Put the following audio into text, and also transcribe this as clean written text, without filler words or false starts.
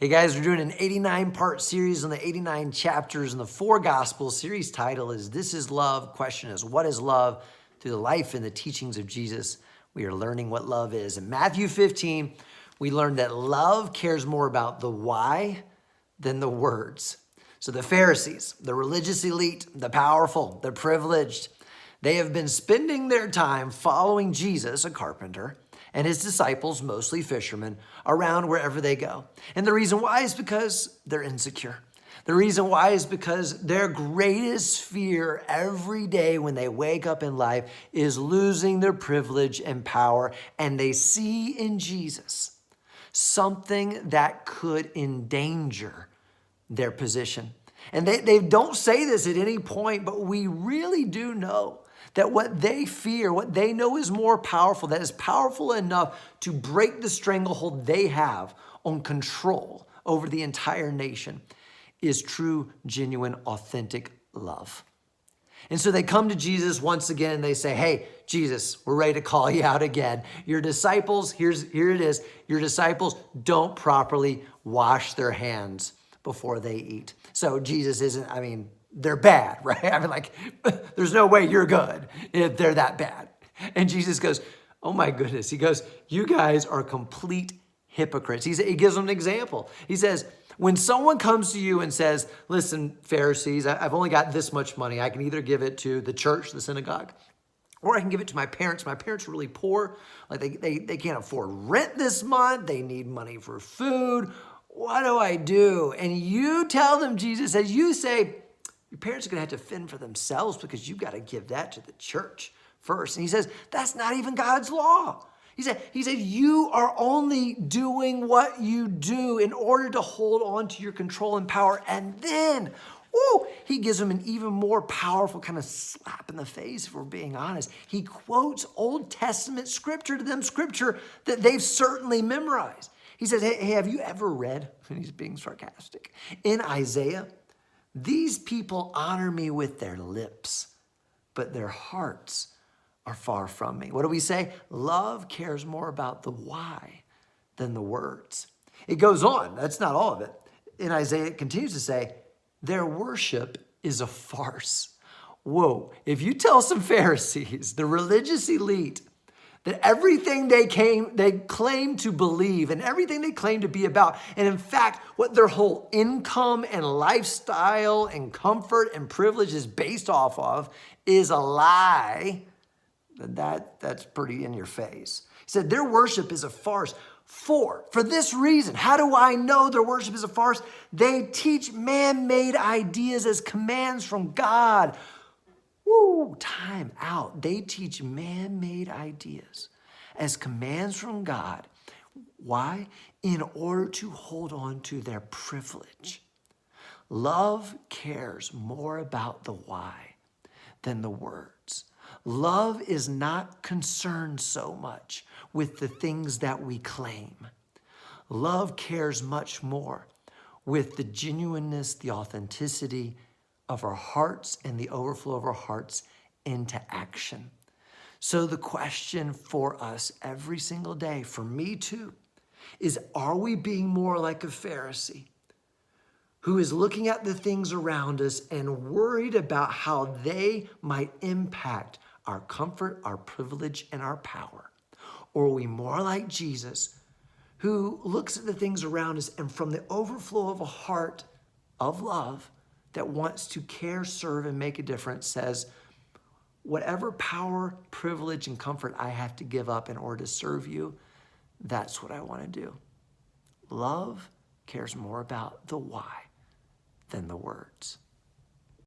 Hey guys, we're doing an 89-part series on the 89 chapters in the 4 Gospels. Series title is This is Love. Question is, what is love? Through the life and the teachings of Jesus, we are learning what love is. In Matthew 15, we learned that love cares more about the why than the words. So the Pharisees, the religious elite, the powerful, the privileged, they have been spending their time following Jesus, a carpenter, and his disciples, mostly fishermen, around wherever they go. And the reason why is because they're insecure. The reason why is because their greatest fear every day when they wake up in life is losing their privilege and power. And they see in Jesus something that could endanger their position. And they don't say this at any point, but we really do know that what they fear, what they know is more powerful, that is powerful enough to break the stranglehold they have on control over the entire nation, is true, genuine, authentic love. And so they come to Jesus once again and they say, hey, Jesus, we're ready to call you out again. Your disciples, here it is, your disciples don't properly wash their hands before they eat. So Jesus isn't, they're bad, right? There's no way you're good if they're that bad. And Jesus goes, oh my goodness. He goes, you guys are complete hypocrites. He gives them an example. He says, when someone comes to you and says, listen, Pharisees, I've only got this much money. I can either give it to the church, the synagogue, or I can give it to my parents. My parents are really poor. They can't afford rent this month. They need money for food. What do I do? And you tell them, Jesus says, you say, your parents are going to have to fend for themselves because you've got to give that to the church first. And he says, that's not even God's law. He said, you are only doing what you do in order to hold on to your control and power. And then, he gives them an even more powerful kind of slap in the face, if we're being honest. He quotes Old Testament scripture to them, scripture that they've certainly memorized. He says, hey, have you ever read, and he's being sarcastic, in Isaiah, these people honor me with their lips, but their hearts are far from me. What do we say? Love cares more about the why than the words. It goes on. That's not all of it. In Isaiah, it continues to say, their worship is a farce. Whoa. If you tell some Pharisees, the religious elite, that everything they claim to believe and everything they claim to be about, and in fact, what their whole income and lifestyle and comfort and privilege is based off of is a lie, that's pretty in your face. He said their worship is a farce. For this reason, how do I know their worship is a farce? They teach man-made ideas as commands from God. Time out. They teach man-made ideas as commands from God. Why? In order to hold on to their privilege. Love cares more about the why than the words. Love is not concerned so much with the things that we claim. Love cares much more with the genuineness, the authenticity of our hearts and the overflow of our hearts into action. So the question for us every single day, for me too, is are we being more like a Pharisee who is looking at the things around us and worried about how they might impact our comfort, our privilege, and our power? Or are we more like Jesus who looks at the things around us and from the overflow of a heart of love that wants to care, serve, and make a difference says, whatever power, privilege, and comfort I have to give up in order to serve you, that's what I want to do. Love cares more about the why than the words.